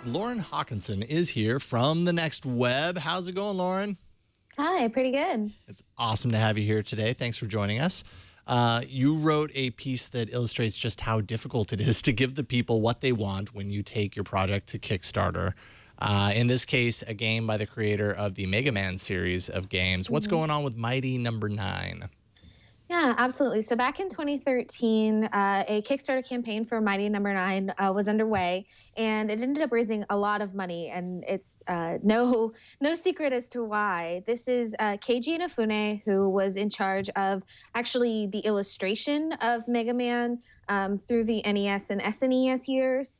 Lauren Hawkinson is here from the Next Web. How's it going, Lauren? Hi, pretty good. It's awesome to have you here today. Thanks for joining us. You wrote a piece that illustrates just how difficult it is to give the people what they want when you take your project to Kickstarter. In this case, a game by the creator of the Mega Man series of games. What's going on with Mighty Number 9? Yeah, absolutely. So back in 2013, a Kickstarter campaign for Mighty Number 9 was underway, and it ended up raising a lot of money. And it's no secret as to why. This is Keiji Inafune, who was in charge of actually the illustration of Mega Man through the NES and SNES years.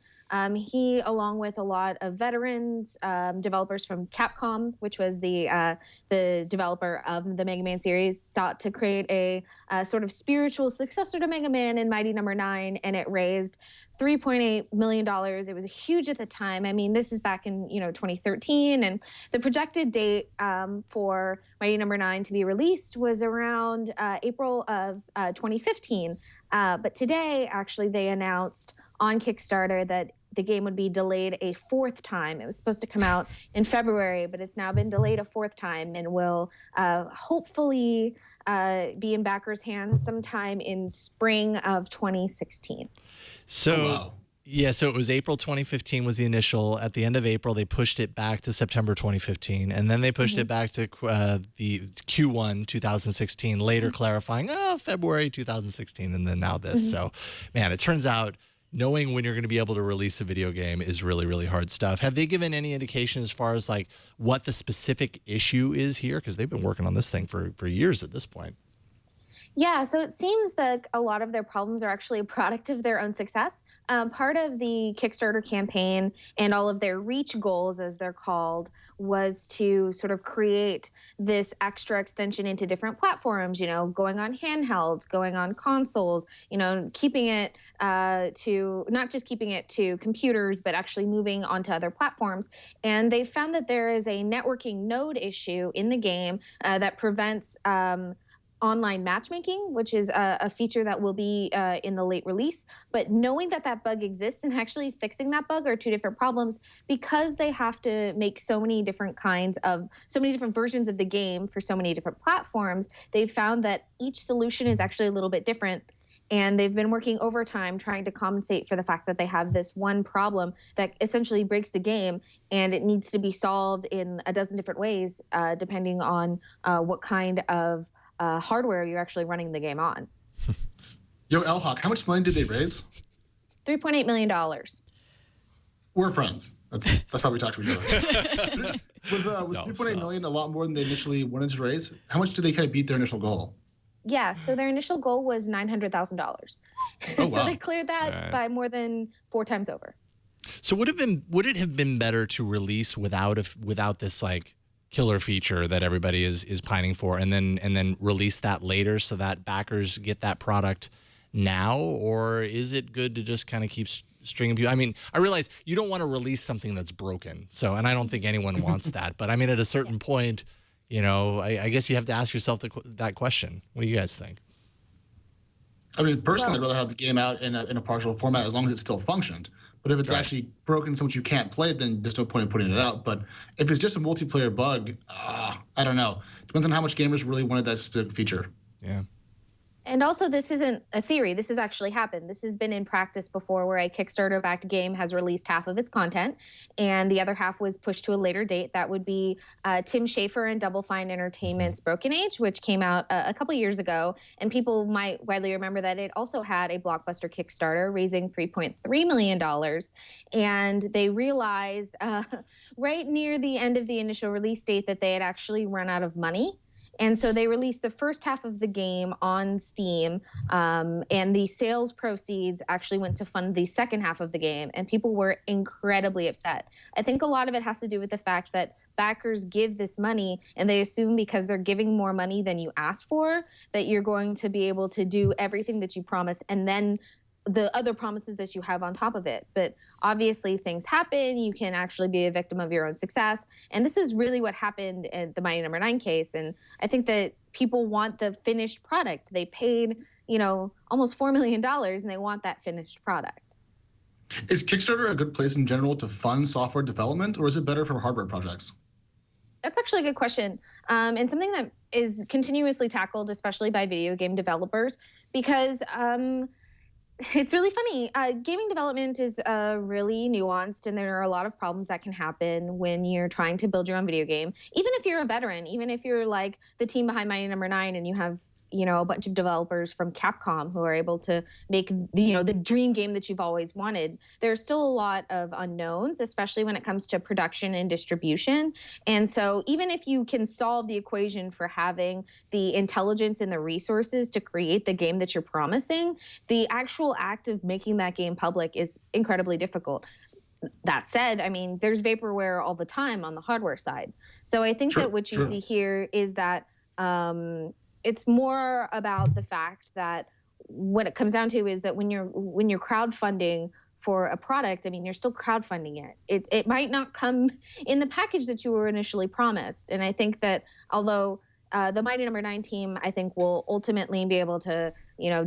He, along with a lot of veterans, developers from Capcom, which was the developer of the Mega Man series, sought to create a sort of spiritual successor to Mega Man in Mighty Number 9, and it raised $3.8 million. It was huge at the time. I mean, this is back in 2013, and the projected date for Mighty Number 9 to be released was around April of 2015. But today, actually, they announced on Kickstarter that the game would be delayed a fourth time. It was supposed to come out in February, but it's now been delayed a fourth time and will hopefully be in backers' hands sometime in spring of 2016. So, wow. Yeah, so it was April 2015 was the initial. At the end of April, they pushed it back to September 2015, and then they pushed it back to the Q1 2016, later clarifying, February 2016, and then now this. So, man, it turns out knowing when you're going to be able to release a video game is really, really hard stuff. Have they given any indication as far as like what the specific issue is here? Because they've been working on this thing for years at this point. Yeah, so it seems that a lot of their problems are actually a product of their own success. Part of the Kickstarter campaign and all of their reach goals, as they're called, was to sort of create this extra extension into different platforms, going on handhelds, going on consoles, keeping it to not just keeping it to computers, but actually moving onto other platforms. And they found that there is a networking node issue in the game that prevents online matchmaking, which is a feature that will be in the late release. But knowing that that bug exists and actually fixing that bug are two different problems, because they have to make so many different versions of the game for so many different platforms. They've found that each solution is actually a little bit different. And they've been working overtime trying to compensate for the fact that they have this one problem that essentially breaks the game, and it needs to be solved in a dozen different ways, depending on what kind of hardware you're actually running the game on. Yo, L-Hawk, how much money did they raise? $3.8 million. We're friends. That's how we talk to each other. Was $3.8 million a lot more than they initially wanted to raise? How much did they kind of beat their initial goal? Yeah, so their initial goal was $900,000. Oh, wow. So they cleared that by more than 4 times over. So would it have been better to release without this like killer feature that everybody is pining for, and then release that later so that backers get that product now? Or is it good to just kind of keep stringing people? I mean, I realize you don't want to release something that's broken, and I don't think anyone wants that, but I mean, at a certain point, I guess you have to ask yourself that question. What do you guys think? I mean, personally, I'd rather have the game out in a partial format as long as it still functioned. But if it's actually broken so much you can't play it, then there's no point in putting it out. But if it's just a multiplayer bug, I don't know. Depends on how much gamers really wanted that specific feature. Yeah. And also, this isn't a theory. This has actually happened. This has been in practice before, where a Kickstarter-backed game has released half of its content, and the other half was pushed to a later date. That would be Tim Schafer and Double Fine Entertainment's Broken Age, which came out a couple years ago. And people might widely remember that it also had a blockbuster Kickstarter, raising $3.3 million. And they realized right near the end of the initial release date that they had actually run out of money. And so they released the first half of the game on Steam, and the sales proceeds actually went to fund the second half of the game, and people were incredibly upset. I think a lot of it has to do with the fact that backers give this money, and they assume because they're giving more money than you asked for, that you're going to be able to do everything that you promised, and then the other promises that you have on top of it. But obviously things happen. You can actually be a victim of your own success. And this is really what happened in the Mighty Number 9 case. And I think that people want the finished product. They paid, almost $4 million, and they want that finished product. Is Kickstarter a good place in general to fund software development, or is it better for hardware projects? That's actually a good question, and something that is continuously tackled, especially by video game developers, because it's really funny. Gaming development is really nuanced, and there are a lot of problems that can happen when you're trying to build your own video game. Even if you're a veteran, even if you're like the team behind Mighty Number 9 and you have a bunch of developers from Capcom who are able to make the dream game that you've always wanted, there's still a lot of unknowns, especially when it comes to production and distribution. And so even if you can solve the equation for having the intelligence and the resources to create the game that you're promising, the actual act of making that game public is incredibly difficult. That said, I mean, there's vaporware all the time on the hardware side. So I think that what you see here is that it's more about the fact that what it comes down to is that when you're crowdfunding for a product, I mean, you're still crowdfunding it. It might not come in the package that you were initially promised. And I think that although the Mighty Number 9 team, I think, will ultimately be able to,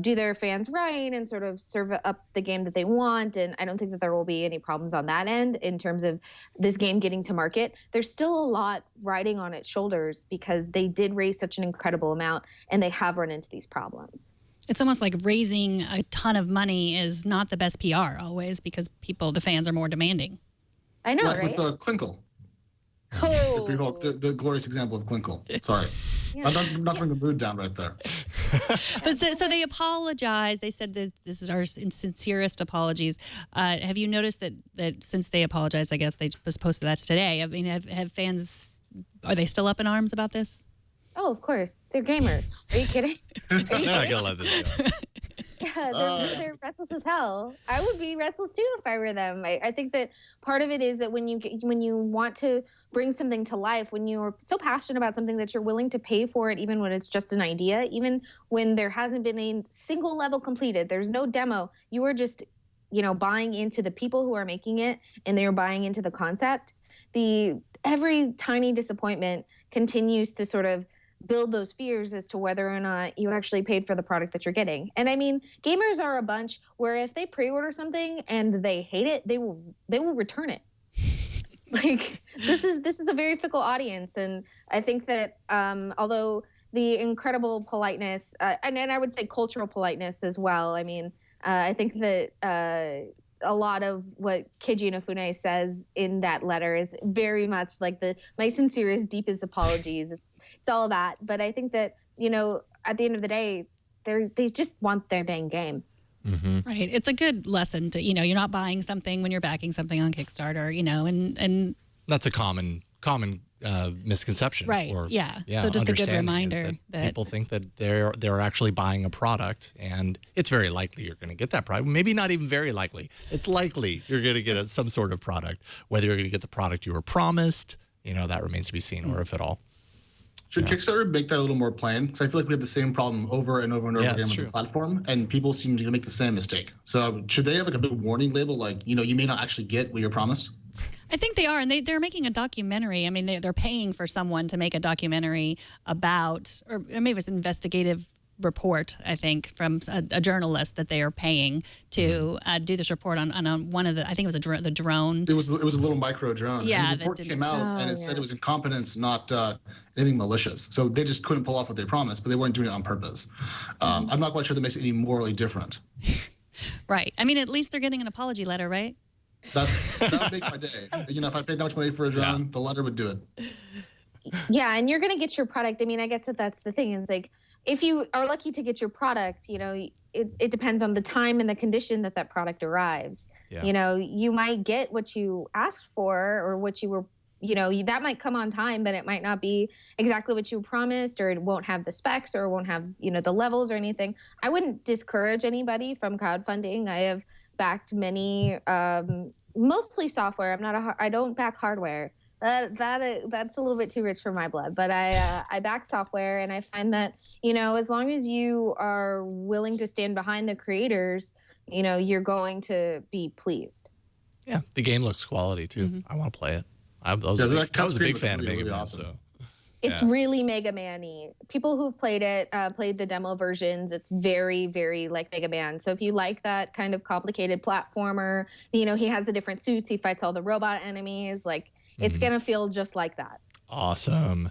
do their fans right and sort of serve up the game that they want. And I don't think that there will be any problems on that end in terms of this game getting to market. There's still a lot riding on its shoulders because they did raise such an incredible amount and they have run into these problems. It's almost like raising a ton of money is not the best PR always because the fans are more demanding. I know, like right? With Clinkle. Oh. The glorious example of Clinkle. Sorry. Yeah. I'm not bringing the mood down right there. But so they apologized. They said that this is our sincerest apologies. Have you noticed that since they apologized, I guess they just posted that today. I mean, have fans, are they still up in arms about this? Oh, of course. They're gamers. Are you kidding? Are you kidding? Not gonna let this go. Yeah, they're restless as hell. I would be restless too if I were them. I think that part of it is that when you want to bring something to life, when you're so passionate about something that you're willing to pay for it, even when it's just an idea, even when there hasn't been a single level completed, there's no demo, you are just, buying into the people who are making it and they're buying into the concept. Every tiny disappointment continues to sort of build those fears as to whether or not you actually paid for the product that you're getting. And I mean, gamers are a bunch where if they pre-order something and they hate it, they will return it. Like this is a very fickle audience, and I think that although the incredible politeness and I would say cultural politeness as well. I mean, I think that a lot of what Keiji Inafune says in that letter is very much like my sincerest, deepest apologies. It's all that. But I think that, at the end of the day, they just want their dang game. Mm-hmm. Right. It's a good lesson to, you're not buying something when you're backing something on Kickstarter, and that's a common misconception. Right. Yeah. So just a good reminder that people think that they're actually buying a product, and it's very likely you're going to get that product. Maybe not even very likely. It's likely you're going to get some sort of product. Whether you're going to get the product you were promised, that remains to be seen, or if at all. Should Kickstarter make that a little more plain? Because I feel like we have the same problem over and over and over again with the platform, and people seem to make the same mistake. So should they have like a big warning label, like, you may not actually get what you're promised? I think they are, and they're making a documentary. I mean, they're paying for someone to make a documentary about, or maybe it was an investigative report, I think, from a journalist that they are paying to do this report on one of the, I think it was the drone. It was a little micro drone. Yeah, and the report came out and it said it was incompetence, not anything malicious. So they just couldn't pull off what they promised, but they weren't doing it on purpose. I'm not quite sure that makes it any morally different. Right. I mean, at least they're getting an apology letter, right? That would make my day. If I paid that much money for a drone, the letter would do it. Yeah, and you're going to get your product. I mean, I guess that's the thing. It's like, if you are lucky to get your product, it depends on the time and the condition that product arrives. Yeah. You might get what you asked for or what you were, that might come on time, but it might not be exactly what you promised, or it won't have the specs, or it won't have, the levels or anything. I wouldn't discourage anybody from crowdfunding. I have backed many, mostly software. I don't back hardware. That's a little bit too rich for my blood, but I back software, and I find that, as long as you are willing to stand behind the creators, you're going to be pleased. Yeah, the game looks quality too. Mm-hmm. I want to play it. I was a big fan of Mega Man. So It's really Mega Man-y. People who've played it, played the demo versions, it's very, very like Mega Man. So if you like that kind of complicated platformer, you know, he has the different suits, he fights all the robot enemies, like it's gonna feel just like that. Awesome.